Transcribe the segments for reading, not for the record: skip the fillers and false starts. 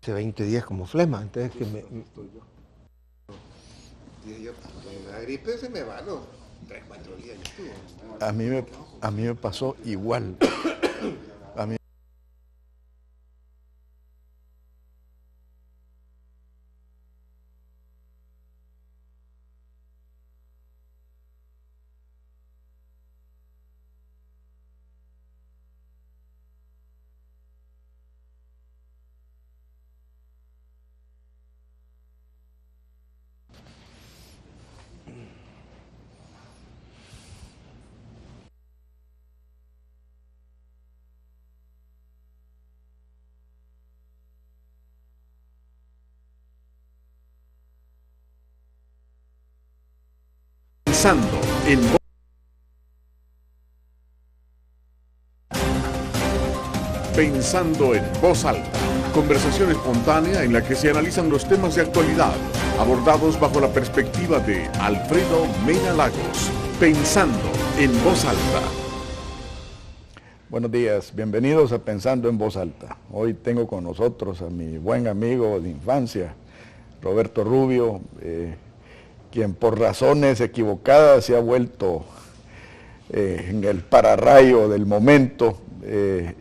hace 20 días como flema, entonces que la gripe se me va los 3, 4 días. A mí me, a mí me pasó igual. A mí Pensando en Pensando en voz alta, conversación espontánea en la que se analizan los temas de actualidad, abordados bajo la perspectiva de Alfredo Mena Lagos. Pensando en voz alta. Buenos días, bienvenidos a Pensando en Voz Alta. Hoy tengo con nosotros a mi buen amigo de infancia, Roberto Rubio, quien por razones equivocadas se ha vuelto en el pararrayo del momento.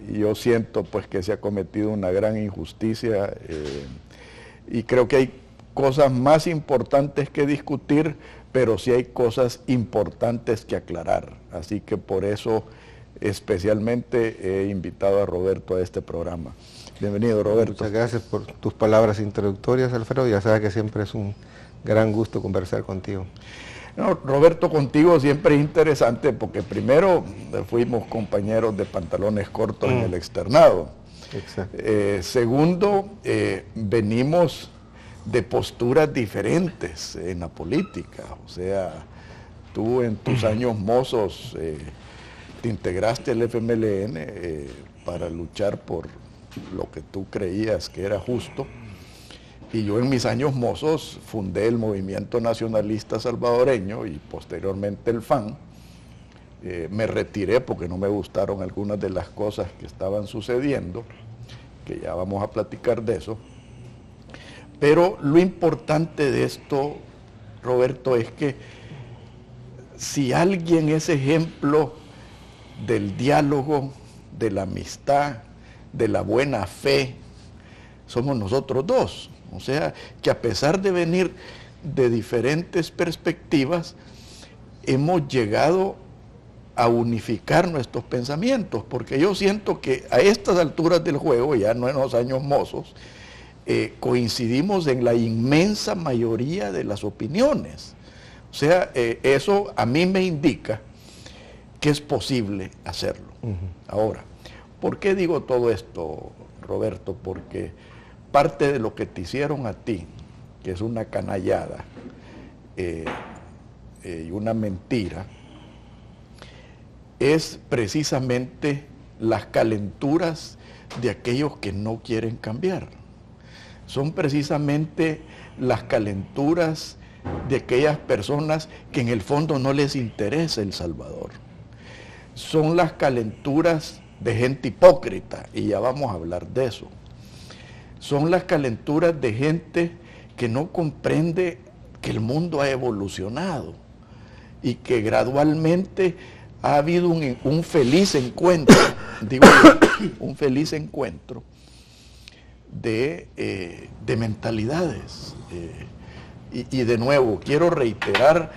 Y yo siento pues que se ha cometido una gran injusticia y creo que hay cosas más importantes que discutir, pero sí hay cosas importantes que aclarar. Así que por eso especialmente he invitado a Roberto a este programa. Bienvenido, Roberto. Muchas gracias por tus palabras introductorias, Alfredo. Ya sabes que siempre es un gran gusto conversar contigo. No, Roberto, contigo siempre es interesante porque primero fuimos compañeros de pantalones cortos en el externado. Exacto. Segundo, venimos de posturas diferentes en la política. O sea, tú en tus años mozos te integraste al FMLN para luchar por lo que tú creías que era justo. Y yo en mis años mozos fundé el Movimiento Nacionalista Salvadoreño y posteriormente el FAN. Me retiré porque no me gustaron algunas de las cosas que estaban sucediendo, que ya vamos a platicar de eso. Pero lo importante de esto, Roberto, es que si alguien es ejemplo del diálogo, de la amistad, de la buena fe, somos nosotros dos. O sea, que a pesar de venir de diferentes perspectivas, hemos llegado a unificar nuestros pensamientos, porque yo siento que a estas alturas del juego, ya no en los años mozos, coincidimos en la inmensa mayoría de las opiniones. O sea, eso a mí me indica que es posible hacerlo. Ahora, ¿por qué digo todo esto, Roberto? Porque parte de lo que te hicieron a ti, que es una canallada y una mentira, es precisamente las calenturas de aquellos que no quieren cambiar. Son precisamente las calenturas de aquellas personas que en el fondo no les interesa El Salvador. Son las calenturas de gente hipócrita, y ya vamos a hablar de eso. Son las calenturas de gente que no comprende que el mundo ha evolucionado y que gradualmente ha habido un feliz encuentro, digo yo, un feliz encuentro de mentalidades. Y de nuevo, quiero reiterar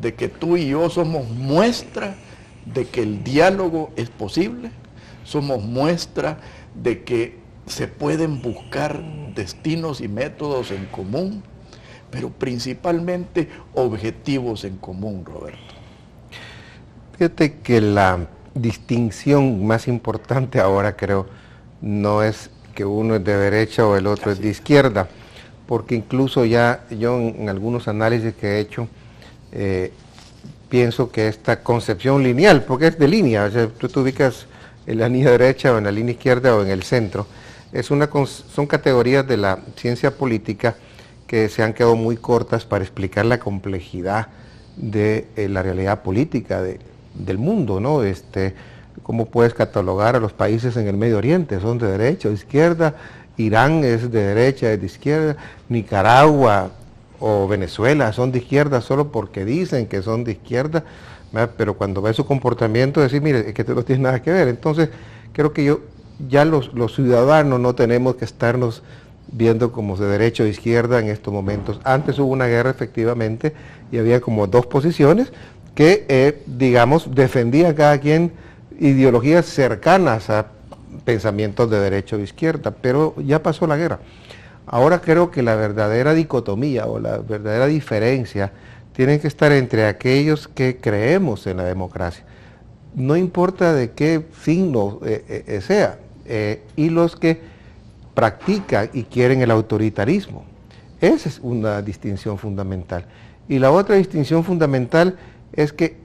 de que tú y yo somos muestra de que el diálogo es posible, somos muestra de que se pueden buscar destinos y métodos en común, pero principalmente objetivos en común, Roberto. Fíjate que la distinción más importante ahora, creo, no es que uno es de derecha o el otro es de izquierda, porque incluso ya yo en algunos análisis que he hecho, pienso que esta concepción lineal, porque es de línea, o sea, tú te ubicas en la línea derecha o en la línea izquierda o en el centro, son categorías de la ciencia política que se han quedado muy cortas para explicar la complejidad de la realidad política del mundo, ¿no? ¿Cómo puedes catalogar a los países en el Medio Oriente? ¿Son de derecha o de izquierda? Irán es de derecha, es de izquierda, Nicaragua o Venezuela son de izquierda solo porque dicen que son de izquierda, ¿verdad? Pero cuando ve su comportamiento decir, mire, es que no tiene nada que ver. Entonces, creo que ya los ciudadanos no tenemos que estarnos viendo como de derecha o de izquierda en estos momentos. Antes hubo una guerra efectivamente y había como dos posiciones que, digamos, defendían cada quien ideologías cercanas a pensamientos de derecha o de izquierda, pero ya pasó la guerra. Ahora creo que la verdadera dicotomía o la verdadera diferencia tiene que estar entre aquellos que creemos en la democracia, no importa de qué signo sea, y los que practican y quieren el autoritarismo. Esa es una distinción fundamental. Y la otra distinción fundamental es que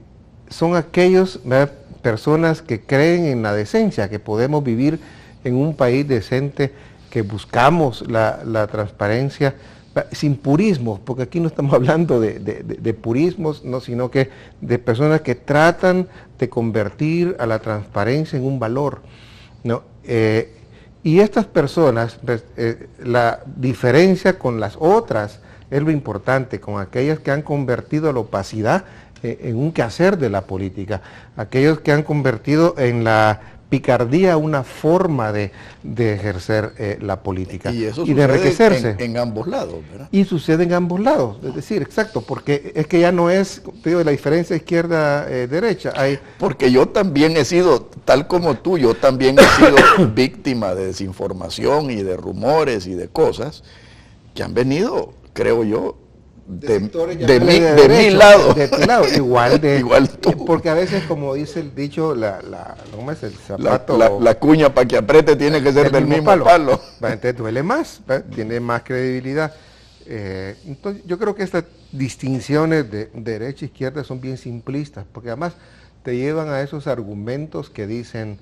son aquellos, ¿verdad?, personas que creen en la decencia, que podemos vivir en un país decente, que buscamos la transparencia sin purismos, porque aquí no estamos hablando de purismos, no, sino que de personas que tratan de convertir a la transparencia en un valor, ¿no? Y estas personas, la diferencia con las otras es lo importante, con aquellas que han convertido la opacidad en un quehacer de la política, aquellos que han convertido en la picardía una forma de ejercer la política y eso y de enriquecerse. En ambos lados, ¿verdad? Y sucede en ambos lados, es decir, exacto, porque es que ya no es, te digo, la diferencia izquierda-derecha. Porque yo también he sido, tal como tú, yo también he sido víctima de desinformación y de rumores y de cosas que han venido, creo yo, de mi lado. De tu lado, igual tú. Porque a veces, como dice el dicho, ¿cómo es el zapato? La cuña para que apriete tiene que ser del mismo palo. Entonces duele más, tiene más credibilidad. Entonces yo creo que estas distinciones de derecha e izquierda son bien simplistas, porque además te llevan a esos argumentos que dicen,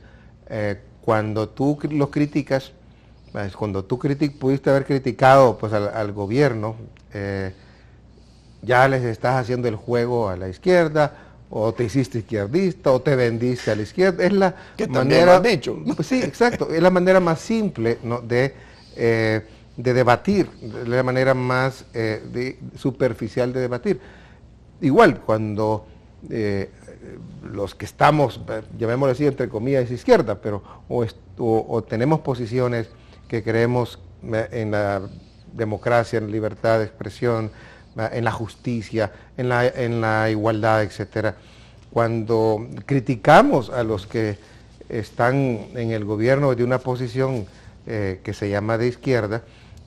cuando tú los criticas, cuando tú pudiste haber criticado pues al gobierno, ya les estás haciendo el juego a la izquierda, o te hiciste izquierdista, o te vendiste a la izquierda. Es la que manera, lo has dicho. Pues sí, exacto, es la manera más simple, ¿no?, de debatir, es la manera más superficial de debatir. Igual, cuando los que estamos, llamémoslo así, entre comillas, izquierda, pero o tenemos posiciones que creemos en la democracia, en la libertad de expresión, en la justicia, en la igualdad, etcétera. Cuando criticamos a los que están en el gobierno de una posición que se llama de izquierda,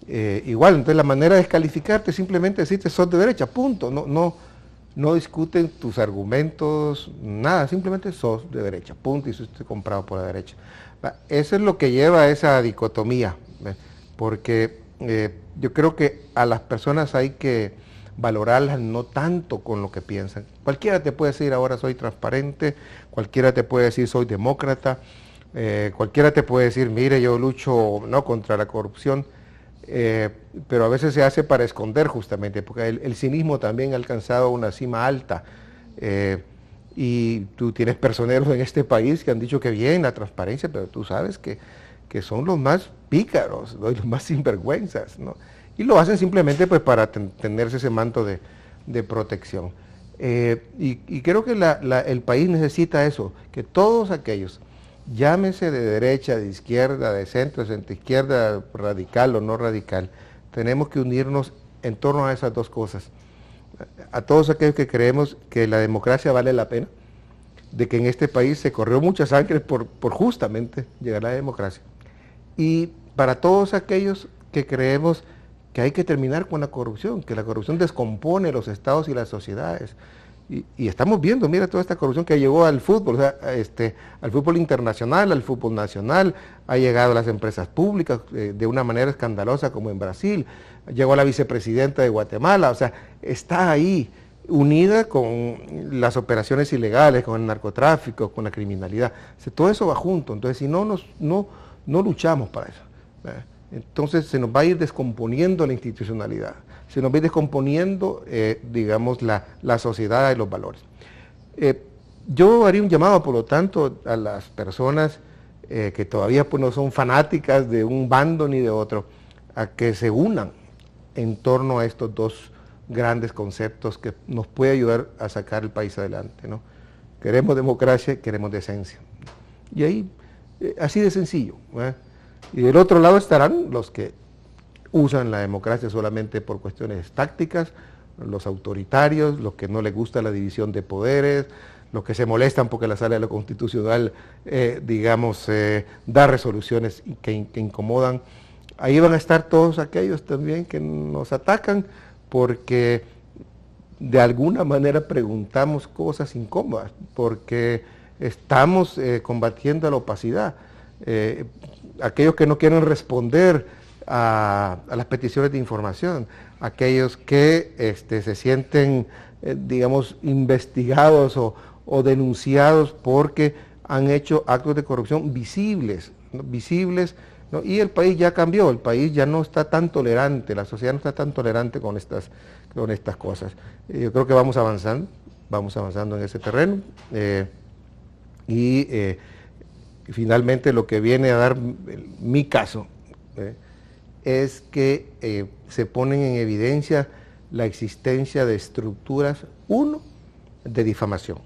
igual, entonces la manera de descalificarte es simplemente decirte sos de derecha, punto, no discuten tus argumentos, nada, simplemente sos de derecha, punto, y sos comprado por la derecha. Eso es lo que lleva a esa dicotomía, porque yo creo que a las personas hay que valorarlas no tanto con lo que piensan. Cualquiera te puede decir ahora soy transparente, cualquiera te puede decir soy demócrata, cualquiera te puede decir mire yo lucho no contra la corrupción, pero a veces se hace para esconder justamente, porque el cinismo también ha alcanzado una cima alta, y tú tienes personeros en este país que han dicho que bien la transparencia, pero tú sabes que son los más pícaros, ¿no?, y los más sinvergüenzas, ¿no? Y lo hacen simplemente pues para tenerse ese manto de protección. Y creo que el país necesita eso, que todos aquellos, llámese de derecha, de izquierda, de centro izquierda, radical o no radical, tenemos que unirnos en torno a esas dos cosas. A todos aquellos que creemos que la democracia vale la pena, de que en este país se corrió mucha sangre por justamente llegar a la democracia. Y para todos aquellos que creemos que hay que terminar con la corrupción, que la corrupción descompone los estados y las sociedades. Y estamos viendo, mira, toda esta corrupción que llegó al fútbol, o sea, al fútbol internacional, al fútbol nacional, ha llegado a las empresas públicas de una manera escandalosa como en Brasil, llegó a la vicepresidenta de Guatemala, o sea, está ahí, unida con las operaciones ilegales, con el narcotráfico, con la criminalidad. O sea, todo eso va junto, entonces si no luchamos para eso, entonces se nos va a ir descomponiendo la institucionalidad, se nos va a ir descomponiendo, digamos, la sociedad y los valores. Yo haría un llamado, por lo tanto, a las personas que todavía pues, no son fanáticas de un bando ni de otro, a que se unan en torno a estos dos grandes conceptos que nos puede ayudar a sacar el país adelante, ¿no? Queremos democracia, queremos decencia. Y ahí, así de sencillo, ¿eh? Y del otro lado estarán los que usan la democracia solamente por cuestiones tácticas, los autoritarios, los que no les gusta la división de poderes, los que se molestan porque la Sala de lo Constitucional, da resoluciones que incomodan. Ahí van a estar todos aquellos también que nos atacan porque de alguna manera preguntamos cosas incómodas, porque estamos combatiendo la opacidad. Aquellos que no quieren responder a las peticiones de información, aquellos que se sienten, investigados o denunciados porque han hecho actos de corrupción visibles, ¿no? Visibles, ¿no? Y el país ya cambió, el país ya no está tan tolerante, la sociedad no está tan tolerante con estas cosas. Yo creo que vamos avanzando en ese terreno, y finalmente lo que viene a dar mi caso es que se ponen en evidencia la existencia de estructuras, uno, de difamación,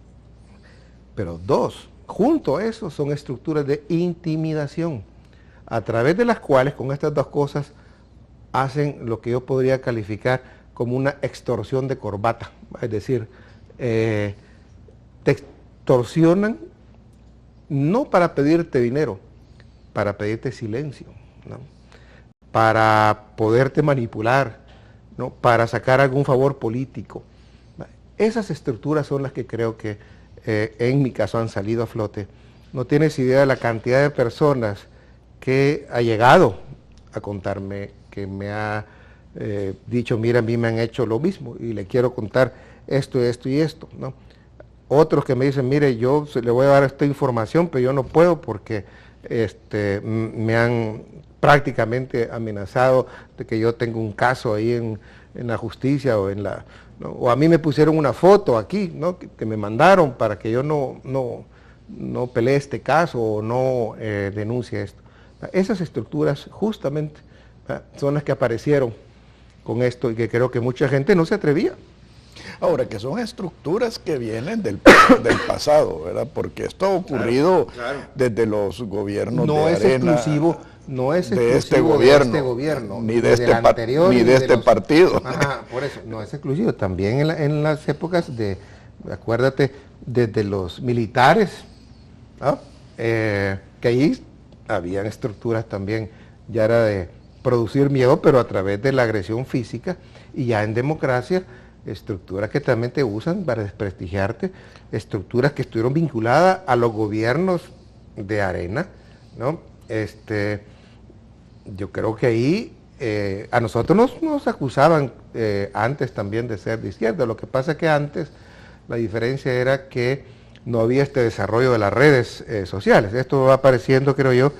pero dos, junto a eso son estructuras de intimidación, a través de las cuales con estas dos cosas hacen lo que yo podría calificar como una extorsión de corbata, es decir, te extorsionan no para pedirte dinero, para pedirte silencio, ¿no? Para poderte manipular, ¿no? Para sacar algún favor político. Esas estructuras son las que creo que en mi caso han salido a flote. No tienes idea de la cantidad de personas que ha llegado a contarme, que me ha dicho, mira, a mí me han hecho lo mismo y le quiero contar esto y esto, ¿no? Otros que me dicen, mire, yo le voy a dar esta información, pero yo no puedo porque me han prácticamente amenazado de que yo tengo un caso ahí en la justicia o ¿no? O a mí me pusieron una foto aquí, ¿no? que me mandaron para que yo no pelee este caso o no denuncie esto. Esas estructuras justamente son las que aparecieron con esto y que creo que mucha gente no se atrevía. Ahora, que son estructuras que vienen del pasado, ¿verdad? Porque esto ha ocurrido desde los gobiernos de Arena. No es exclusivo de este gobierno, ni de este anterior, ni de este partido. Ajá, por eso, no es exclusivo. También en las épocas acuérdate, desde los militares, ¿no? Que ahí habían estructuras también, ya era de producir miedo, pero a través de la agresión física, y ya en democracia, estructuras que también te usan para desprestigiarte, estructuras que estuvieron vinculadas a los gobiernos de Arena, ¿no? Yo creo que ahí a nosotros nos acusaban antes también de ser de izquierda. Lo que pasa es que antes la diferencia era que no había este desarrollo de las redes sociales. Esto va apareciendo, creo yo,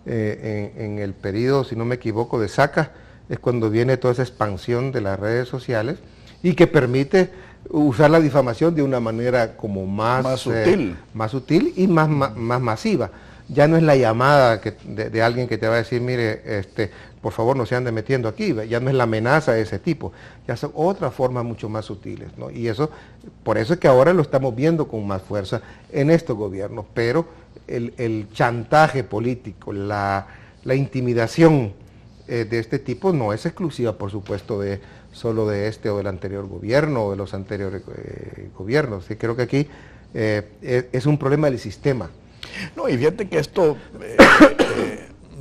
en el periodo, si no me equivoco, de Saca, es cuando viene toda esa expansión de las redes sociales y que permite usar la difamación de una manera como más sutil y más masiva. Ya no es la llamada de alguien que te va a decir, mire, por favor no se ande metiendo aquí, ya no es la amenaza de ese tipo, ya son otras formas mucho más sutiles, ¿no? Y eso, por eso es que ahora lo estamos viendo con más fuerza en estos gobiernos, pero el chantaje político, la intimidación de este tipo no es exclusiva, por supuesto, solo de este o del anterior gobierno o de los anteriores gobiernos. Y creo que aquí es un problema del sistema. No, y fíjate que esto,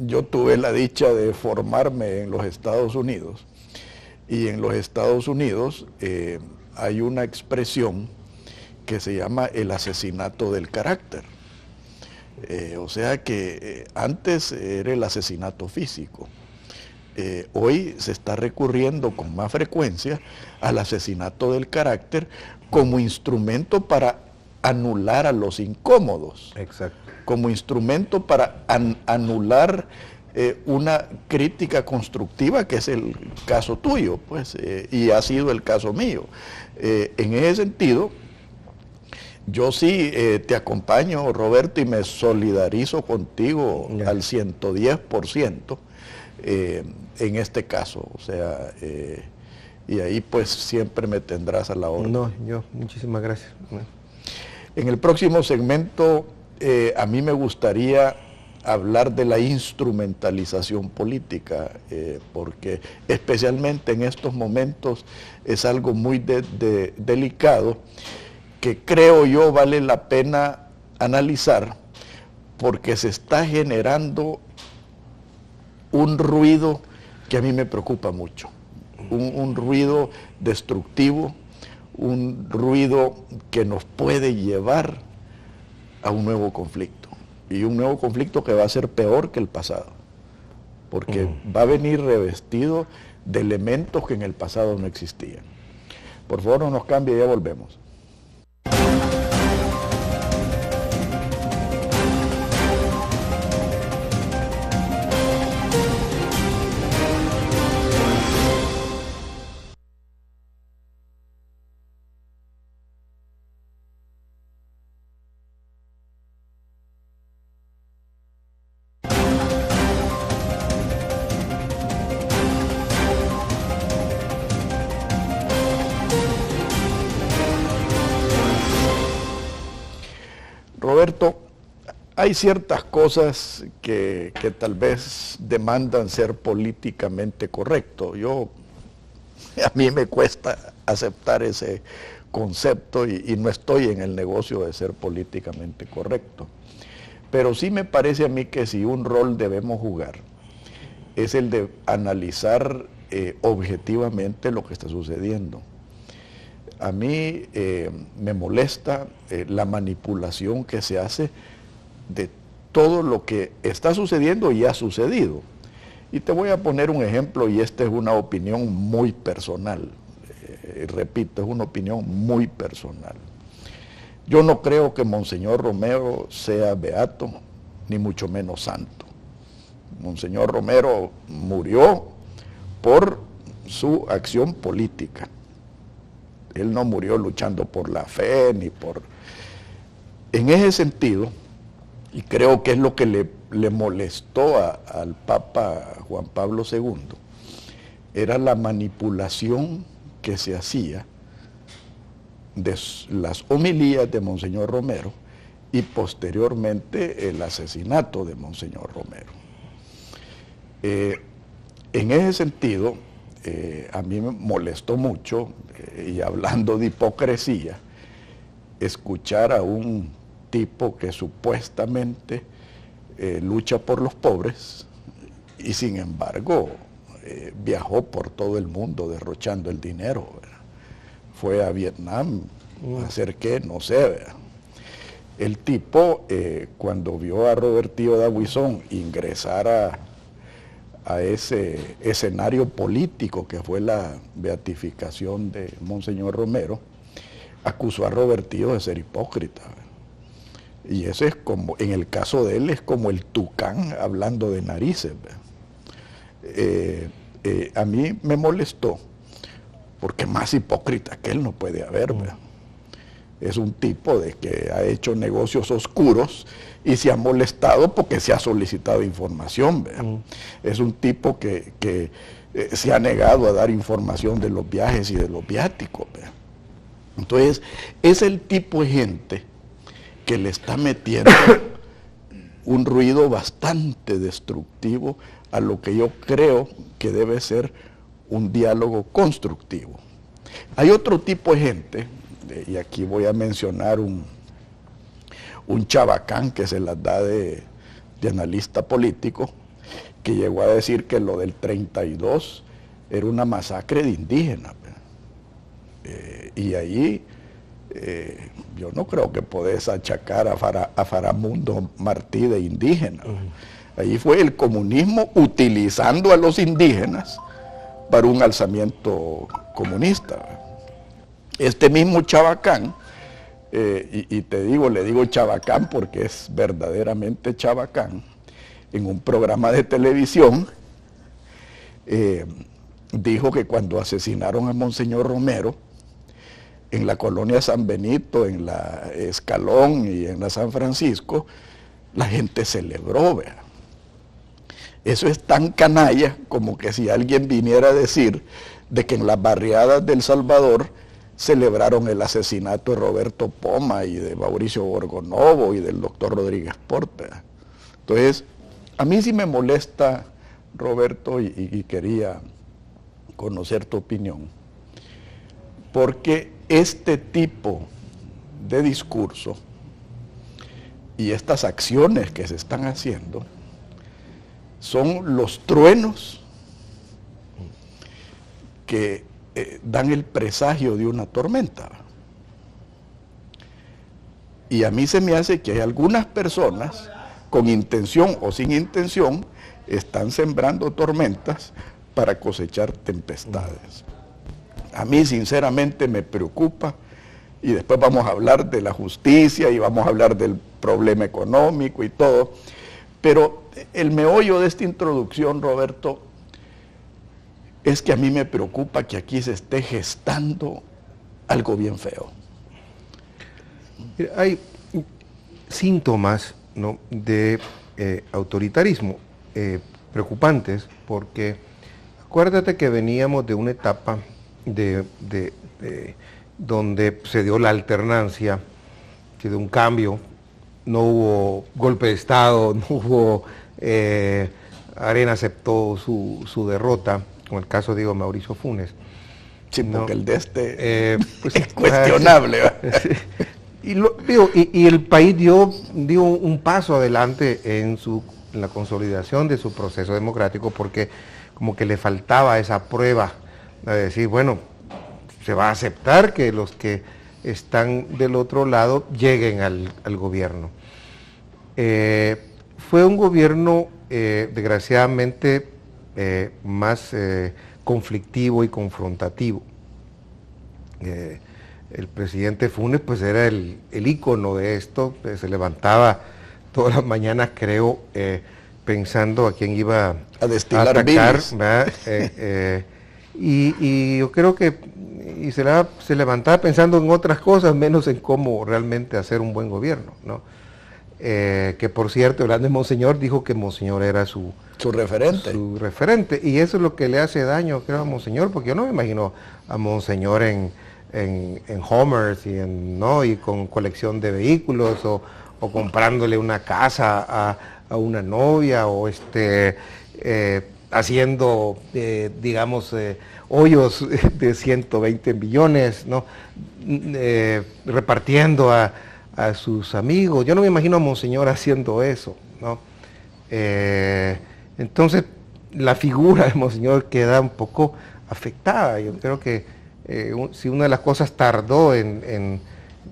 yo tuve la dicha de formarme en los Estados Unidos, y en los Estados Unidos hay una expresión que se llama el asesinato del carácter. O sea que antes era el asesinato físico. Hoy se está recurriendo con más frecuencia al asesinato del carácter como instrumento para anular a los incómodos. Exacto. Como instrumento para anular una crítica constructiva, que es el caso tuyo, pues, y ha sido el caso mío. En ese sentido, Yo sí te acompaño, Roberto, y me solidarizo contigo al 110% en este caso. O sea, y ahí pues siempre me tendrás a la orden. No, muchísimas gracias. En el próximo segmento, a mí me gustaría hablar de la instrumentalización política, porque especialmente en estos momentos es algo muy delicado, que creo yo vale la pena analizar, porque se está generando un ruido que a mí me preocupa mucho, un ruido destructivo, un ruido que nos puede llevar a un nuevo conflicto, y un nuevo conflicto que va a ser peor que el pasado, porque va a venir revestido de elementos que en el pasado no existían. Por favor, no nos cambie, ya volvemos. Roberto, hay ciertas cosas que tal vez demandan ser políticamente correcto. A mí me cuesta aceptar ese concepto y no estoy en el negocio de ser políticamente correcto. Pero sí me parece a mí que si un rol debemos jugar es el de analizar objetivamente lo que está sucediendo. A mí me molesta la manipulación que se hace de todo lo que está sucediendo y ha sucedido. Y te voy a poner un ejemplo, y esta es una opinión muy personal. Repito, es una opinión muy personal. Yo no creo que Monseñor Romero sea beato, ni mucho menos santo. Monseñor Romero murió por su acción política. Él no murió luchando por la fe, ni por... En ese sentido, y creo que es lo que le molestó al Papa Juan Pablo II, era la manipulación que se hacía de las homilías de Monseñor Romero y posteriormente el asesinato de Monseñor Romero. En ese sentido, a mí me molestó mucho, y hablando de hipocresía, escuchar a un tipo que supuestamente lucha por los pobres y sin embargo viajó por todo el mundo derrochando el dinero, ¿verdad? Fue a Vietnam a hacer qué, no sé, ¿verdad? El tipo, cuando vio a Robertillo D'Aguizón ingresar a ese escenario político que fue la beatificación de Monseñor Romero, acusó a Robertillo de ser hipócrita, ¿verdad? Y ese es como, en el caso de él, es como el tucán hablando de narices, ¿verdad? A mí me molestó, porque más hipócrita que él no puede haber, ¿verdad? Es un tipo de que ha hecho negocios oscuros y se ha molestado porque se ha solicitado información, ¿verdad? Es un tipo que se ha negado a dar información de los viajes y de los viáticos, ¿verdad? Entonces, es el tipo de gente que le está metiendo un ruido bastante destructivo a lo que yo creo que debe ser un diálogo constructivo. Hay otro tipo de gente, y aquí voy a mencionar un chabacán que se las da de analista político, que llegó a decir que lo del 32 era una masacre de indígenas. Y ahí yo no creo que podés achacar a Faramundo Martí de indígena. Ahí fue el comunismo utilizando a los indígenas para un alzamiento comunista. Este mismo chabacán, y te digo, le digo chabacán porque es verdaderamente chabacán, en un programa de televisión, dijo que cuando asesinaron a Monseñor Romero, en la colonia San Benito, en la Escalón y en la San Francisco, la gente celebró, ¿vea? Eso es tan canalla como que si alguien viniera a decir de que en las barriadas del Salvador celebraron el asesinato de Roberto Poma y de Mauricio Borgonovo y del doctor Rodríguez Porte. Entonces, a mí sí me molesta, Roberto, y quería conocer tu opinión, porque este tipo de discurso y estas acciones que se están haciendo son los truenos que dan el presagio de una tormenta. Y a mí se me hace que hay algunas personas, con intención o sin intención, están sembrando tormentas para cosechar tempestades. A mí sinceramente me preocupa, y después vamos a hablar de la justicia y vamos a hablar del problema económico y todo, pero el meollo de esta introducción, Roberto, es que a mí me preocupa que aquí se esté gestando algo bien feo. Hay síntomas, ¿no?, de autoritarismo preocupantes, porque acuérdate que veníamos de una etapa donde se dio la alternancia, se dio un cambio, no hubo golpe de Estado, no hubo, Arena aceptó su derrota, con el caso, digo, Mauricio Funes. Sí, ¿no? porque el de este pues, es cuestionable. Y el país dio un paso adelante en la consolidación de su proceso democrático, porque como que le faltaba esa prueba de decir, bueno, se va a aceptar que los que están del otro lado lleguen al gobierno. Fue un gobierno, desgraciadamente, más conflictivo y confrontativo. El presidente Funes pues era el ícono de esto, se levantaba todas las mañanas, creo, pensando a quién iba a destilar a atacar, viles. Y yo creo que se levantaba pensando en otras cosas, menos en cómo realmente hacer un buen gobierno, ¿no? Que por cierto, Hernández Monseñor dijo que Monseñor era su referente, y eso es lo que le hace daño, creo, a Monseñor, porque yo no me imagino a Monseñor en Homers y con colección de vehículos o comprándole una casa a una novia o haciendo, digamos, hoyos de 120 millones, ¿no? Repartiendo a sus amigos. Yo no me imagino a Monseñor haciendo eso, ¿no? Entonces, la figura de Monseñor queda un poco afectada. Yo creo que si una de las cosas tardó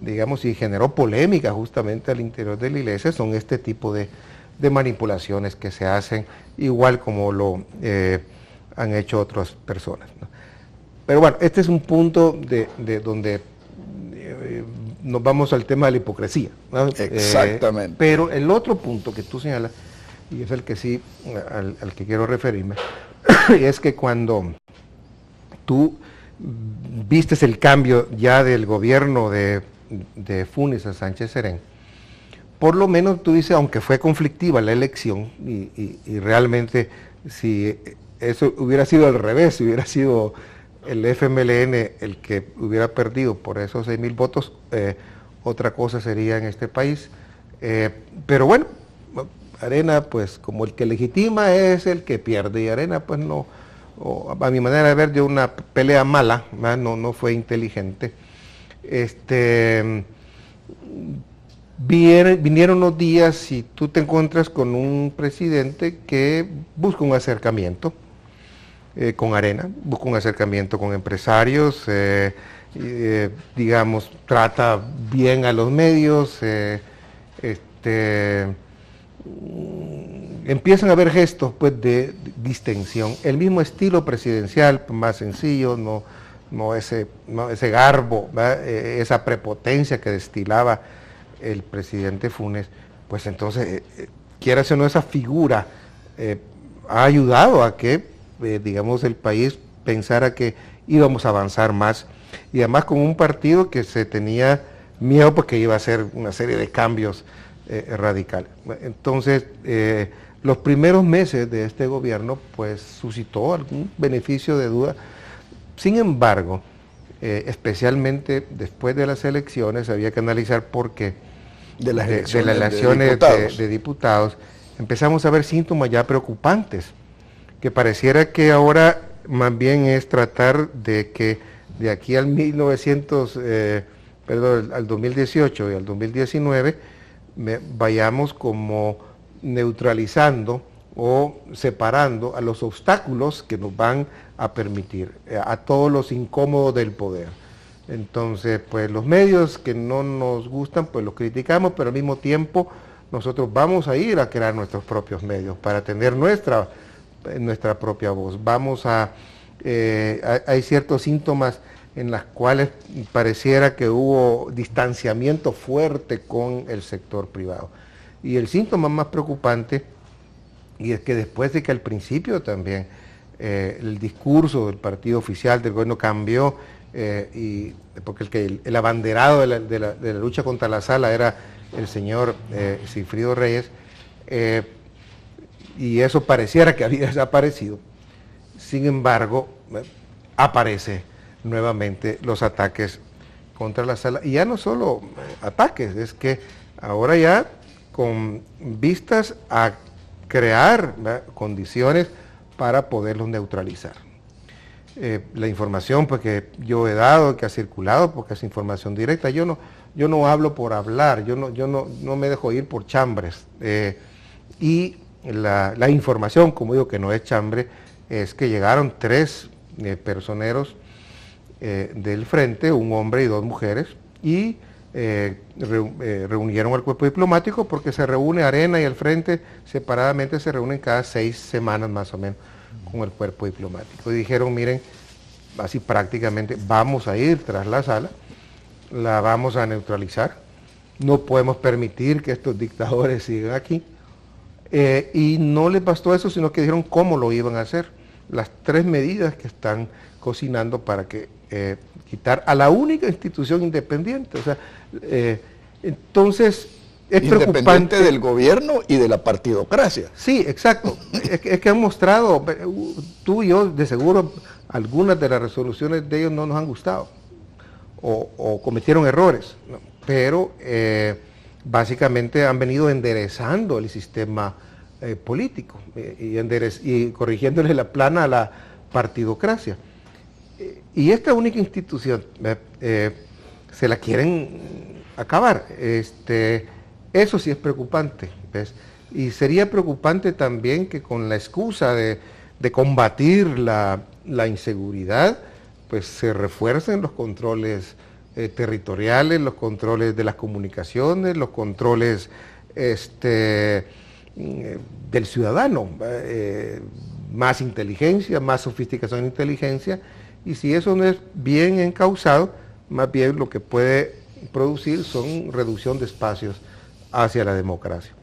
digamos, y generó polémica justamente al interior de la iglesia, son este tipo de manipulaciones que se hacen, igual como lo han hecho otras personas, ¿no? Pero bueno, este es un punto de donde nos vamos al tema de la hipocresía, ¿no? Exactamente. Pero el otro punto que tú señalas, y es el que sí, al que quiero referirme, es que cuando tú vistes el cambio ya del gobierno de Funes a Sánchez Serén, por lo menos tú dices, aunque fue conflictiva la elección, y realmente si eso hubiera sido al revés, si hubiera sido el FMLN el que hubiera perdido por esos 6,000 votos, otra cosa sería en este país. Pero bueno, Arena, pues como el que legitima es el que pierde, y Arena pues no, a mi manera de ver, dio una pelea mala, no fue inteligente. Vinieron unos días y tú te encuentras con un presidente que busca un acercamiento con Arena, busca un acercamiento con empresarios, digamos, trata bien a los medios, empiezan a haber gestos pues de distensión, el mismo estilo presidencial, más sencillo, no ese garbo, esa prepotencia que destilaba el presidente Funes. Pues entonces, quieras o no, esa figura ha ayudado a que, digamos, el país pensara que íbamos a avanzar más, y además con un partido que se tenía miedo porque iba a hacer una serie de cambios radicales. Entonces, los primeros meses de este gobierno pues suscitó algún beneficio de duda. Sin embargo, especialmente después de las elecciones, había que analizar por qué de las elecciones de diputados, empezamos a ver síntomas ya preocupantes, que pareciera que ahora más bien es tratar de que de aquí al al 2018 y al 2019 vayamos como neutralizando o separando a los obstáculos que nos van a permitir, a todos los incómodos del poder. Entonces, pues los medios que no nos gustan, pues los criticamos, pero al mismo tiempo nosotros vamos a ir a crear nuestros propios medios para tener nuestra propia voz. Hay ciertos síntomas en las cuales pareciera que hubo distanciamiento fuerte con el sector privado. Y el síntoma más preocupante, y es que después de que al principio también el discurso del partido oficial del gobierno cambió, porque el abanderado de la lucha contra la sala era el señor Sigfrido Reyes, y eso pareciera que había desaparecido. Sin embargo, aparece nuevamente los ataques contra la sala, y ya no solo ataques, es que ahora ya con vistas a crear, ¿verdad?, condiciones para poderlos neutralizar. La información pues, que yo he dado, que ha circulado, porque es información directa, yo no hablo por hablar, yo no me dejo ir por chambres. Y la información, como digo que no es chambre, es que llegaron 3 personeros del frente, un hombre y 2 mujeres, y reunieron al cuerpo diplomático, porque se reúne Arena y el frente separadamente, se reúnen cada 6 semanas más o menos con el cuerpo diplomático. Y dijeron, miren, así prácticamente vamos a ir tras la sala, la vamos a neutralizar, no podemos permitir que estos dictadores sigan aquí. Y no les bastó eso, sino que dijeron cómo lo iban a hacer. Las 3 medidas que están cocinando para que quitar a la única institución independiente. O sea, entonces es preocupante del gobierno y de la partidocracia. Sí, exacto. es que han mostrado, tú y yo, de seguro, algunas de las resoluciones de ellos no nos han gustado o cometieron errores, ¿no? Pero básicamente han venido enderezando el sistema político y corrigiéndole la plana a la partidocracia. Y esta única institución se la quieren acabar. Eso sí es preocupante, ¿ves? Y sería preocupante también que con la excusa de combatir la inseguridad, pues se refuercen los controles territoriales, los controles de las comunicaciones, los controles del ciudadano, más inteligencia, más sofisticación en inteligencia, y si eso no es bien encauzado, más bien lo que puede producir son reducción de espacios hacia la democracia.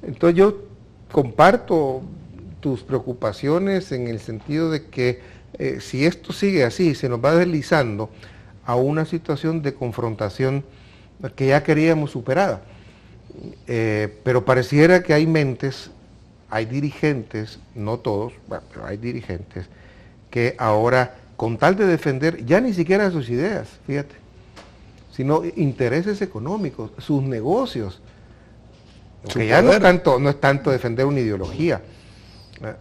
Entonces yo comparto tus preocupaciones en el sentido de que si esto sigue así, se nos va deslizando a una situación de confrontación que ya queríamos superada. Pero pareciera que hay mentes, hay dirigentes, no todos, bueno, pero hay dirigentes que ahora, con tal de defender ya ni siquiera sus ideas, fíjate, sino intereses económicos, sus negocios, que ya no es tanto defender una ideología.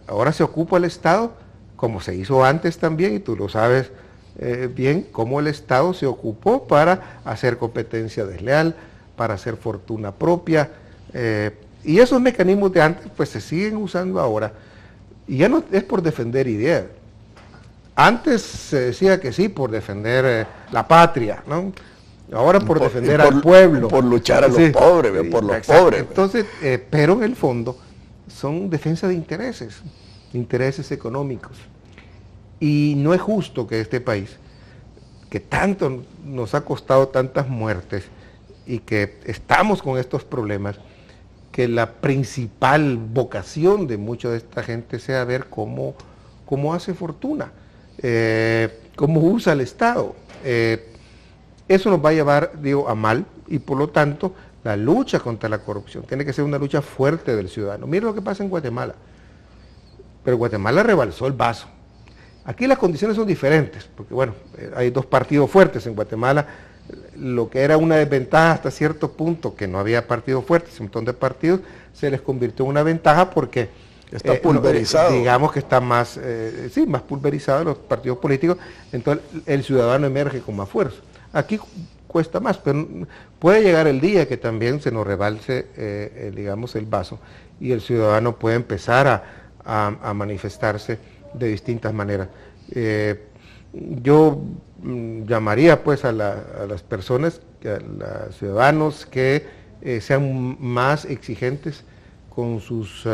Ahora se ocupa el Estado, como se hizo antes también, y tú lo sabes bien, cómo el Estado se ocupó para hacer competencia desleal, para hacer fortuna propia, y esos mecanismos de antes pues se siguen usando ahora, y ya no es por defender ideas. Antes se decía que sí, por defender la patria, ¿no? Ahora por defender al pueblo. Por luchar a los pobres, sí, por los pobres. Entonces, pero en el fondo son defensa de intereses económicos. Y no es justo que este país, que tanto nos ha costado tantas muertes y que estamos con estos problemas, que la principal vocación de mucha de esta gente sea ver cómo hace fortuna. cómo usa el Estado. Eso nos va a llevar, digo, a mal, y por lo tanto, la lucha contra la corrupción tiene que ser una lucha fuerte del ciudadano. Mira lo que pasa en Guatemala. Pero Guatemala rebalsó el vaso. Aquí las condiciones son diferentes, porque bueno, hay dos partidos fuertes en Guatemala. Lo que era una desventaja hasta cierto punto, que no había partidos fuertes, un montón de partidos, se les convirtió en una ventaja porque está pulverizado. Digamos que está más, más pulverizado los partidos políticos, entonces el ciudadano emerge con más fuerza. Aquí cuesta más, pero puede llegar el día que también se nos rebalse, digamos, el vaso, y el ciudadano puede empezar a manifestarse de distintas maneras. Yo llamaría pues a las personas, a los ciudadanos que sean más exigentes con sus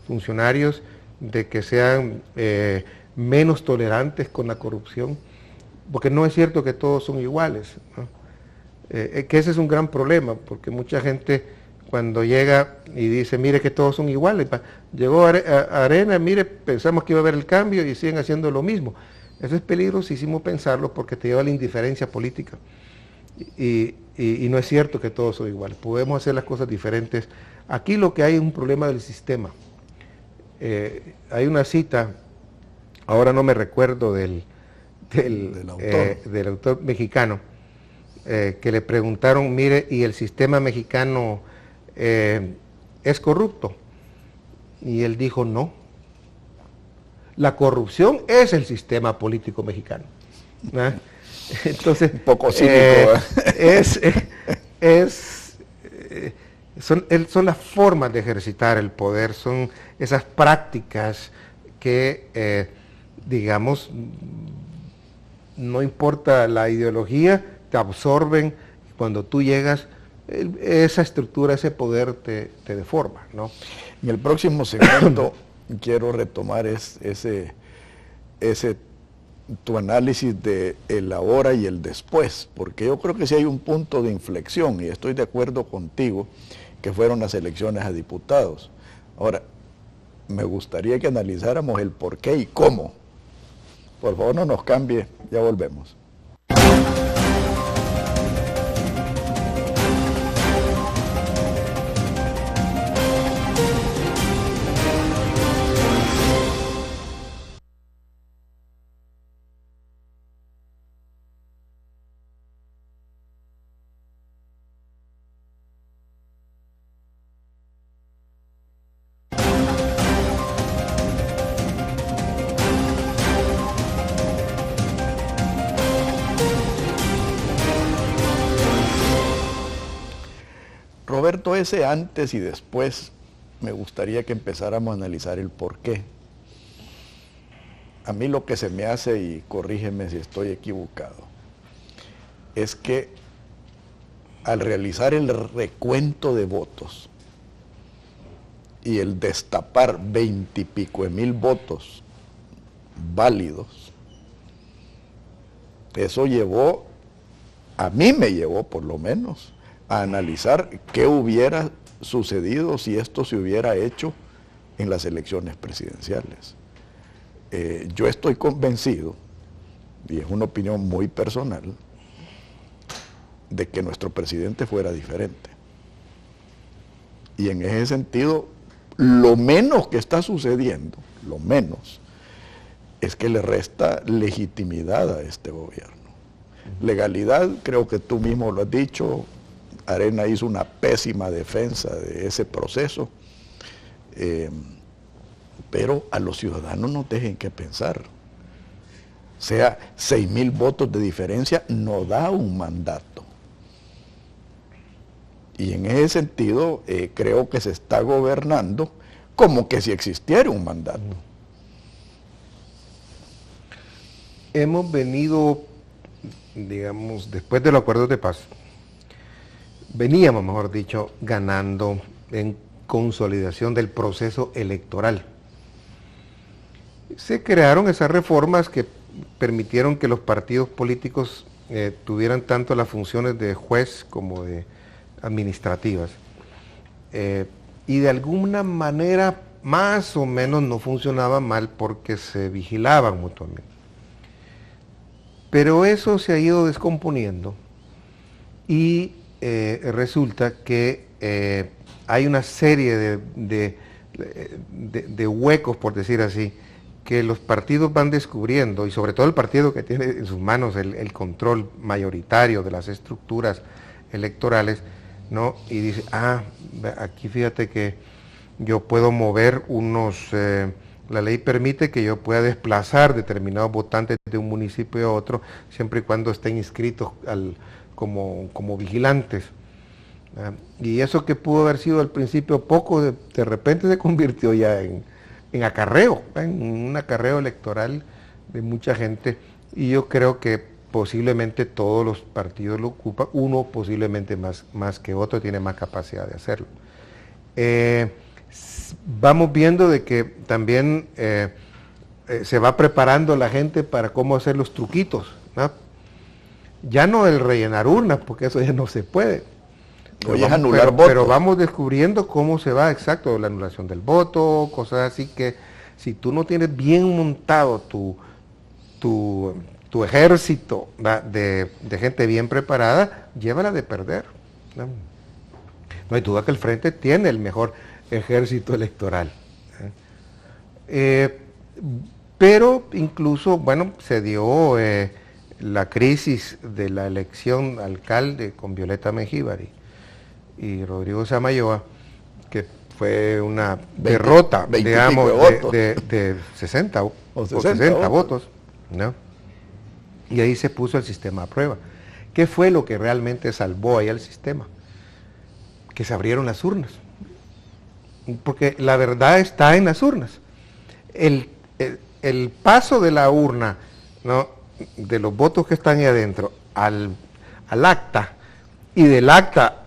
funcionarios, de que sean menos tolerantes con la corrupción, porque no es cierto que todos son iguales, ¿no? Que ese es un gran problema, porque mucha gente cuando llega y dice, mire que todos son iguales, llegó a Arena, mire, pensamos que iba a haber el cambio y siguen haciendo lo mismo. Eso es peligrosísimo pensarlo porque te lleva a la indiferencia política. Y no es cierto que todos son iguales, podemos hacer las cosas diferentes. Aquí lo que hay es un problema del sistema. Hay una cita, ahora no me recuerdo del autor mexicano, que le preguntaron, mire, ¿y el sistema mexicano es corrupto? Y él dijo, no. La corrupción es el sistema político mexicano. ¿Ah? Entonces, un poco cínico. Son las formas de ejercitar el poder, son esas prácticas que, digamos, no importa la ideología, te absorben. Cuando tú llegas, esa estructura, ese poder te deforma, ¿no? En el próximo segmento quiero retomar tu análisis de el ahora y el después, porque yo creo que sí hay un punto de inflexión, y estoy de acuerdo contigo, que fueron las elecciones a diputados. Ahora, me gustaría que analizáramos el por qué y cómo. Por favor, no nos cambie, ya volvemos. Roberto, ese antes y después, me gustaría que empezáramos a analizar el por qué. A mí lo que se me hace, y corrígeme si estoy equivocado, es que al realizar el recuento de votos y el destapar 20 y pico de mil votos válidos, eso llevó, a mí me llevó por lo menos, a analizar qué hubiera sucedido si esto se hubiera hecho en las elecciones presidenciales. Yo estoy convencido, y es una opinión muy personal, de que nuestro presidente fuera diferente. Y en ese sentido, lo menos que está sucediendo, lo menos, es que le resta legitimidad a este gobierno. Legalidad, creo que tú mismo lo has dicho, Arena hizo una pésima defensa de ese proceso, pero a los ciudadanos no dejen que pensar. O sea, 6,000 votos de diferencia no da un mandato. Y en ese sentido, creo que se está gobernando como que si existiera un mandato. Hemos venido, digamos, después de los acuerdos de paz, veníamos, mejor dicho, ganando en consolidación del proceso electoral. Se crearon esas reformas que permitieron que los partidos políticos tuvieran tanto las funciones de juez como de administrativas. Y de alguna manera, más o menos, no funcionaba mal porque se vigilaban mutuamente. Pero eso se ha ido descomponiendo y resulta que hay una serie de huecos, por decir así, que los partidos van descubriendo, y sobre todo el partido que tiene en sus manos el control mayoritario de las estructuras electorales, ¿no? Y dice, aquí fíjate que yo puedo mover la ley permite que yo pueda desplazar determinados votantes de un municipio a otro, siempre y cuando estén inscritos como vigilantes. Y eso que pudo haber sido al principio poco, de repente se convirtió ya en acarreo, en un acarreo electoral de mucha gente, y yo creo que posiblemente todos los partidos lo ocupan, uno posiblemente más que otro tiene más capacidad de hacerlo. Vamos viendo de que también se va preparando la gente para cómo hacer los truquitos, ¿no? Ya no el rellenar urnas, porque eso ya no se puede. Pero vamos descubriendo cómo se va, exacto, la anulación del voto, cosas así que si tú no tienes bien montado tu ejército de gente bien preparada, llévala de perder, ¿no? No hay duda que el Frente tiene el mejor ejército electoral. Pero incluso, bueno, se dio la crisis de la elección alcalde con Violeta Mengíbar y Rodrigo Samayoa, que fue una derrota, digamos, de 60 o 60 votos, ¿no? Y ahí se puso el sistema a prueba. ¿Qué fue lo que realmente salvó ahí al sistema? Que se abrieron las urnas. Porque la verdad está en las urnas. El paso de la urna, ¿no?, de los votos que están ahí adentro al acta, y del acta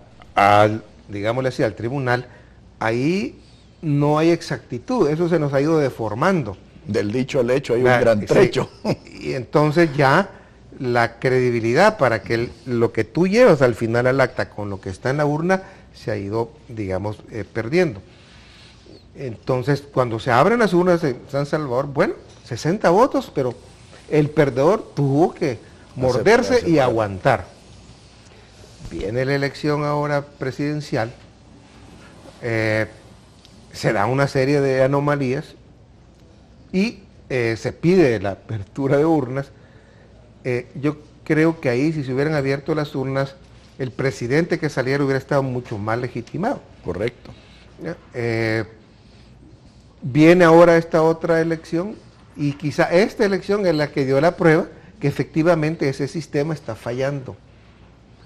digámosle así, al tribunal, ahí no hay exactitud, eso se nos ha ido deformando. Del dicho al hecho hay un gran trecho. Y entonces ya la credibilidad para que lo que tú llevas al final al acta con lo que está en la urna se ha ido, digamos, perdiendo. Entonces, cuando se abren las urnas en San Salvador, bueno, 60 votos, pero el perdedor tuvo que morderse y aguantar. Viene la elección ahora presidencial, se da una serie de anomalías y se pide la apertura de urnas. Yo creo que ahí, si se hubieran abierto las urnas, el presidente que saliera hubiera estado mucho más legitimado. Correcto. Viene ahora esta otra elección y quizá esta elección es la que dio la prueba que efectivamente ese sistema está fallando.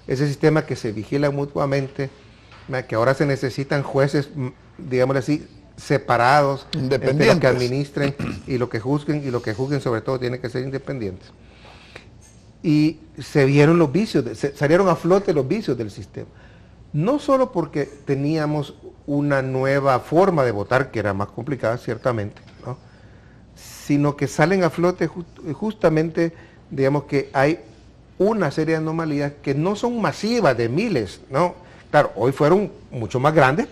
Ese sistema que se vigila mutuamente, que ahora se necesitan jueces, digámosle así, separados, independientes, entre lo que administren y lo que juzguen sobre todo tienen que ser independientes. Y se vieron los vicios, salieron a flote los vicios del sistema. No solo porque teníamos una nueva forma de votar, que era más complicada ciertamente, ¿no?, sino que salen a flote justamente, digamos que hay una serie de anomalías que no son masivas de miles, ¿no? Claro, hoy fueron mucho más grandes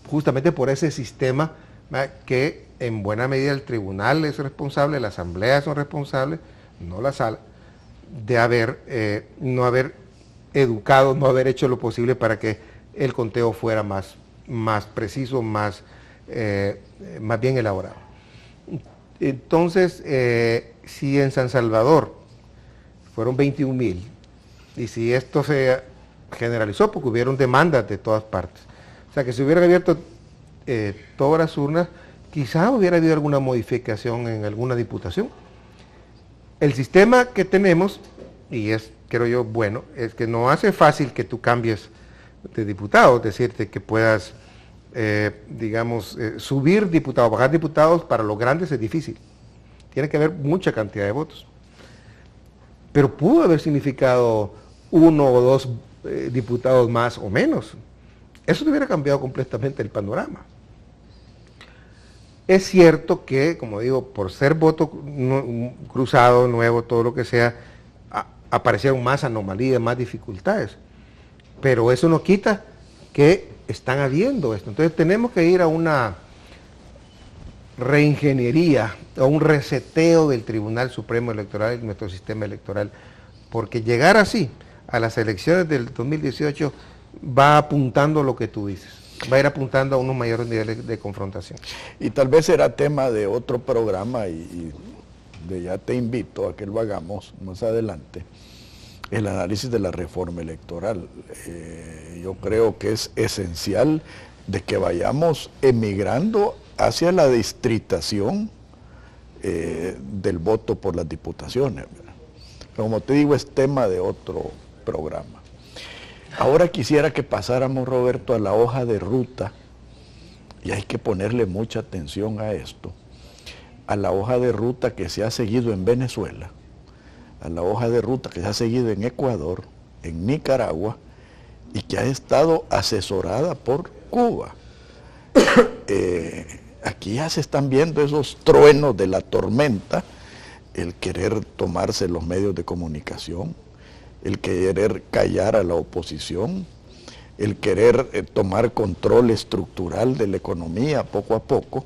justamente por ese sistema, ¿verdad?, que en buena medida el tribunal es responsable, la asamblea son responsables, no la sala, de no haber educado, no haber hecho lo posible para que el conteo fuera más preciso, más bien elaborado. Entonces, si en San Salvador fueron 21,000, y si esto se generalizó porque hubieron demandas de todas partes, o sea que si hubieran abierto todas las urnas, quizá hubiera habido alguna modificación en alguna diputación. El sistema que tenemos, y es, creo yo, bueno, es que no hace fácil que tú cambies de diputado, es decir, que puedas, digamos, subir diputados, bajar diputados, para los grandes es difícil. Tiene que haber mucha cantidad de votos. Pero pudo haber significado 1 o 2 diputados más o menos. Eso te hubiera cambiado completamente el panorama. Es cierto que, como digo, por ser voto cruzado, nuevo, todo lo que sea, aparecieron más anomalías, más dificultades. Pero eso no quita que están habiendo esto. Entonces tenemos que ir a una reingeniería o un reseteo del Tribunal Supremo Electoral y nuestro sistema electoral, porque llegar así a las elecciones del 2018 va apuntando lo que tú dices, va a ir apuntando a unos mayores niveles de confrontación. Y tal vez será tema de otro programa y ya te invito a que lo hagamos más adelante, el análisis de la reforma electoral. Yo creo que es esencial de que vayamos emigrando hacia la distritación del voto por las diputaciones, ¿verdad? Como te digo, es tema de otro programa. Ahora quisiera que pasáramos, Roberto, a la hoja de ruta, y hay que ponerle mucha atención a esto, a la hoja de ruta que se ha seguido en Venezuela, a la hoja de ruta que se ha seguido en Ecuador, en Nicaragua, y que ha estado asesorada por Cuba. Aquí ya se están viendo esos truenos de la tormenta, el querer tomarse los medios de comunicación, el querer callar a la oposición, el querer tomar control estructural de la economía poco a poco.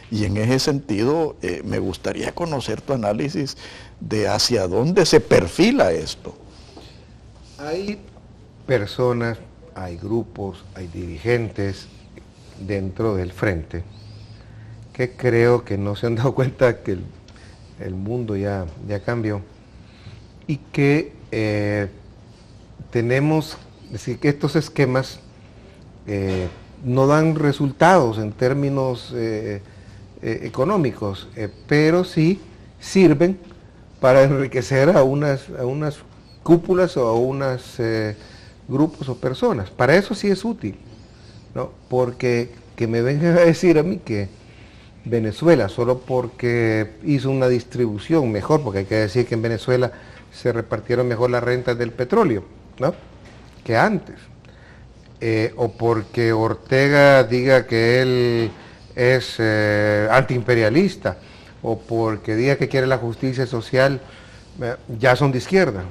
Y en ese sentido me gustaría conocer tu análisis de hacia dónde se perfila esto. Hay personas, hay grupos, hay dirigentes dentro del frente que creo que no se han dado cuenta que el mundo ya cambió y que tenemos, es decir, que estos esquemas no dan resultados en términos económicos, pero sí sirven para enriquecer a unas cúpulas o a unos grupos o personas. Para eso sí es útil, ¿no? Porque que me vengan a decir a mí que Venezuela, solo porque hizo una distribución mejor, porque hay que decir que en Venezuela se repartieron mejor las rentas del petróleo, ¿no?, que antes, o porque Ortega diga que él es antiimperialista, o porque diga que quiere la justicia social, ya son de izquierda.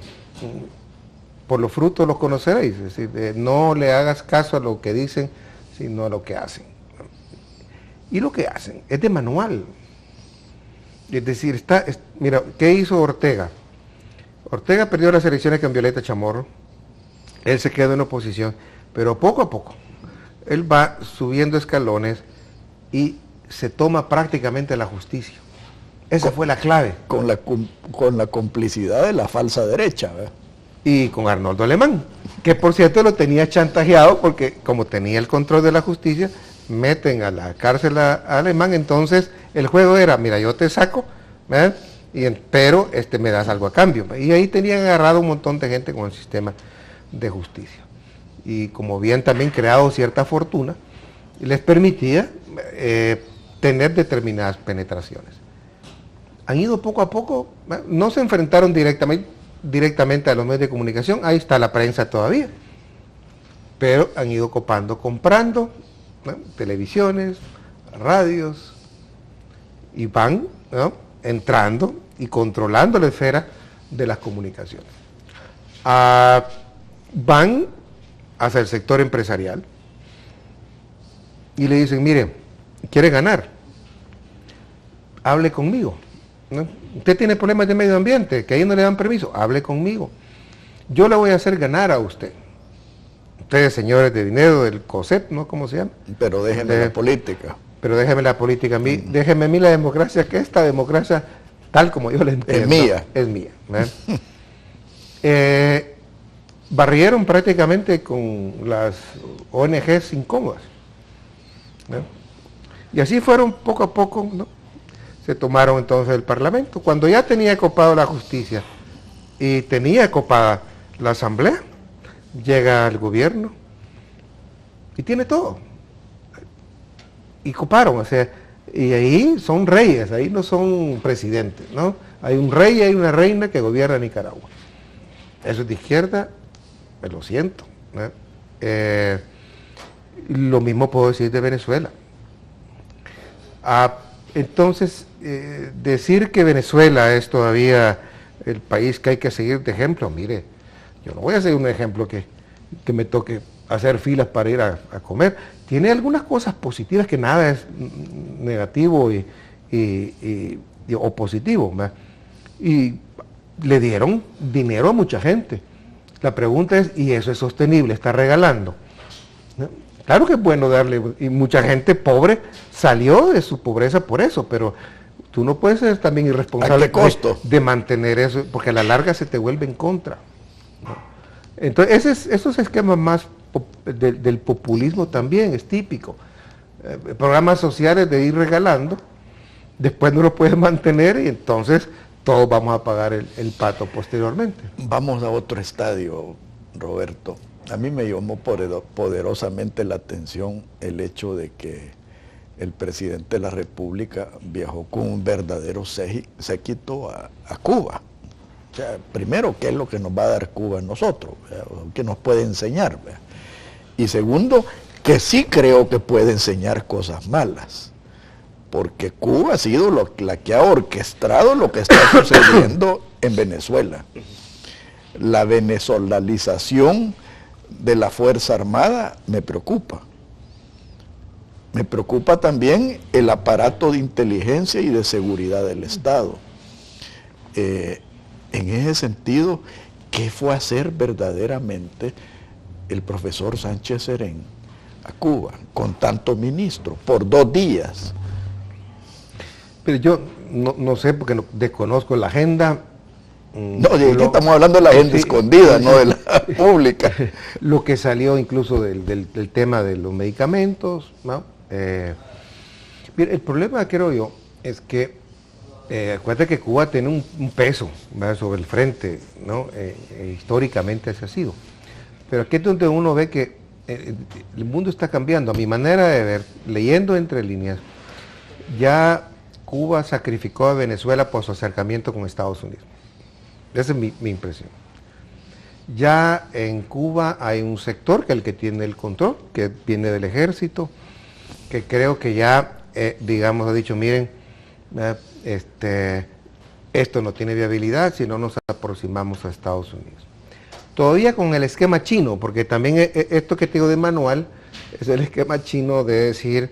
Por los frutos los conoceréis, es decir, no le hagas caso a lo que dicen, sino a lo que hacen. Y lo que hacen es de manual. Es decir, mira, ¿qué hizo Ortega? Ortega perdió las elecciones con Violeta Chamorro, él se quedó en oposición, pero poco a poco, él va subiendo escalones y se toma prácticamente la justicia. Esa fue la clave. Con la complicidad de la falsa derecha, ¿verdad? Y con Arnoldo Alemán, que por cierto lo tenía chantajeado porque como tenía el control de la justicia, meten a la cárcel a Alemán. Entonces el juego era, mira, yo te saco, ¿verdad?, pero me das algo a cambio. Y ahí tenían agarrado un montón de gente con el sistema de justicia. Y como bien también creado cierta fortuna, les permitía tener determinadas penetraciones. Han ido poco a poco, no se enfrentaron directamente a los medios de comunicación, ahí está la prensa todavía, pero han ido comprando, ¿no?, televisiones, radios, y van, ¿no?, entrando y controlando la esfera de las comunicaciones. Van hacia el sector empresarial y le dicen, mire, ¿quiere ganar? Hable conmigo, ¿no? Usted tiene problemas de medio ambiente, que ahí no le dan permiso, hable conmigo. Yo le voy a hacer ganar a usted. Ustedes, señores de dinero del COSEP, ¿no? ¿Cómo se llama? Pero déjeme la política. Pero déjeme la política a mí, déjeme a mí la democracia, que esta democracia, tal como yo la entiendo, es mía. Es mía, barrieron prácticamente con las ONGs incómodas, ¿no? Y así fueron poco a poco, ¿no? Se tomaron entonces el Parlamento. Cuando ya tenía copado la justicia y tenía copada la Asamblea, llega el gobierno y tiene todo. Y coparon, o sea, y ahí son reyes, ahí no son presidentes, ¿no? Hay un rey y hay una reina que gobierna Nicaragua. Eso es de izquierda, me lo siento, ¿no? Lo mismo puedo decir de Venezuela. Entonces, decir que Venezuela es todavía el país que hay que seguir de ejemplo, mire, yo no voy a seguir un ejemplo que me toque hacer filas para ir a comer. tiene algunas cosas positivas, que nada es negativo o positivo, ¿verdad? Y le dieron dinero a mucha gente. La pregunta es, ¿y eso es sostenible? ¿Está regalando? ¿No? Claro que es bueno darle, y mucha gente pobre salió de su pobreza por eso, pero tú no puedes ser también irresponsable ¿a qué costo? de mantener eso, porque a la larga se te vuelve en contra, ¿no? Entonces, esos esquemas más del populismo también es típico. Programas sociales de ir regalando, después no lo puedes mantener y entonces todos vamos a pagar el pato posteriormente. Vamos a otro estadio, Roberto. A mí me llamó poderosamente la atención el hecho de que el presidente de la República viajó con un verdadero séquito a Cuba. O sea, primero, ¿qué es lo que nos va a dar Cuba a nosotros? ¿Qué nos puede enseñar? Y segundo, que sí creo que puede enseñar cosas malas, porque Cuba ha sido la que ha orquestado lo que está sucediendo en Venezuela. La venezolanización de la Fuerza Armada me preocupa. Me preocupa también el aparato de inteligencia y de seguridad del Estado. En ese sentido, ¿qué fue a hacer verdaderamente el profesor Sánchez Serén a Cuba con tantos ministros por 2 días? Pero yo no sé, porque desconozco la agenda. No, aquí estamos hablando de la agenda escondida, no de la pública. Lo que salió incluso del tema de los medicamentos, ¿no? Bien, el problema, creo yo, es que acuérdate que Cuba tiene un peso, ¿verdad?, sobre el frente, ¿no? Históricamente así ha sido. Pero aquí es donde uno ve que el mundo está cambiando. A mi manera de ver, leyendo entre líneas, ya Cuba sacrificó a Venezuela por su acercamiento con Estados Unidos. Esa es mi impresión. Ya en Cuba hay un sector que es el que tiene el control, que viene del ejército, que creo que ya, digamos, ha dicho, miren, esto no tiene viabilidad si no nos aproximamos a Estados Unidos. Todavía con el esquema chino, porque también esto que te digo de manual, es el esquema chino de decir,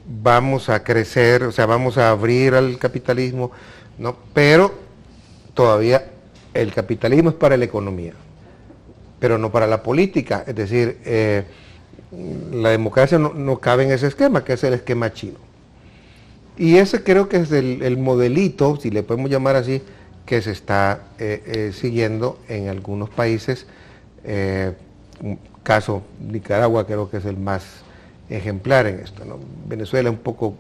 vamos a crecer, o sea, vamos a abrir al capitalismo, ¿no? Pero todavía el capitalismo es para la economía, pero no para la política. Es decir, la democracia no cabe en ese esquema, que es el esquema chino. Y ese creo que es el modelito, si le podemos llamar así, que se está siguiendo en algunos países. Un caso, Nicaragua creo que es el más ejemplar en esto, ¿no? Venezuela es un poco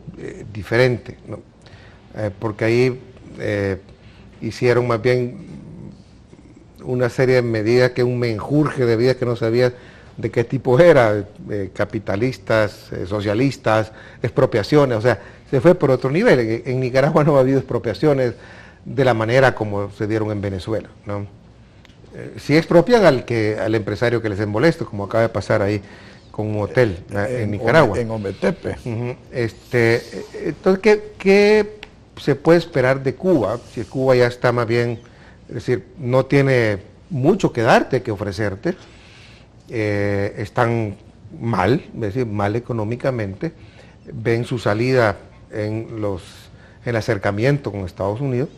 diferente, ¿no? Porque ahí hicieron más bien una serie de medidas, que un menjurje de medidas que no sabía de qué tipo era, capitalistas, socialistas, expropiaciones, o sea, se fue por otro nivel. En Nicaragua no ha habido expropiaciones de la manera como se dieron en Venezuela, ¿no? Sí expropian al empresario que les es molesto, como acaba de pasar ahí con un hotel en Nicaragua. En Ometepe. Entonces, ¿qué se puede esperar de Cuba? Si Cuba ya está más bien, es decir, no tiene mucho que darte, que ofrecerte, están mal, es decir, mal económicamente, ven su salida en el acercamiento con Estados Unidos.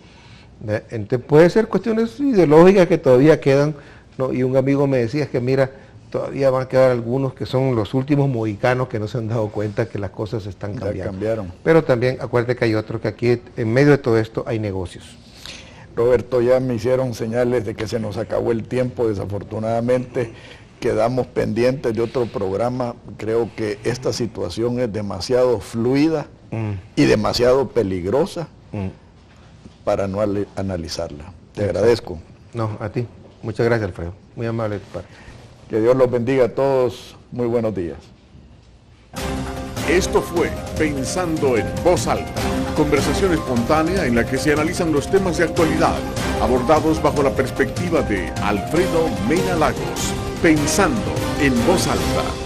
Entonces puede ser cuestiones ideológicas que todavía quedan, ¿no? Y un amigo me decía que mira, todavía van a quedar algunos que son los últimos mohicanos que no se han dado cuenta que las cosas están cambiando. Ya cambiaron. Pero también acuérdate que hay otros que aquí en medio de todo esto hay negocios. Roberto, ya me hicieron señales de que se nos acabó el tiempo, desafortunadamente quedamos pendientes de otro programa. Creo que esta situación es demasiado fluida y demasiado peligrosa para no analizarla. Te agradezco. No, a ti. Muchas gracias, Alfredo. Muy amable de tu parte. Que Dios los bendiga a todos. Muy buenos días. Esto fue Pensando en Voz Alta, conversación espontánea en la que se analizan los temas de actualidad, abordados bajo la perspectiva de Alfredo Mena Lagos. Pensando en Voz Alta.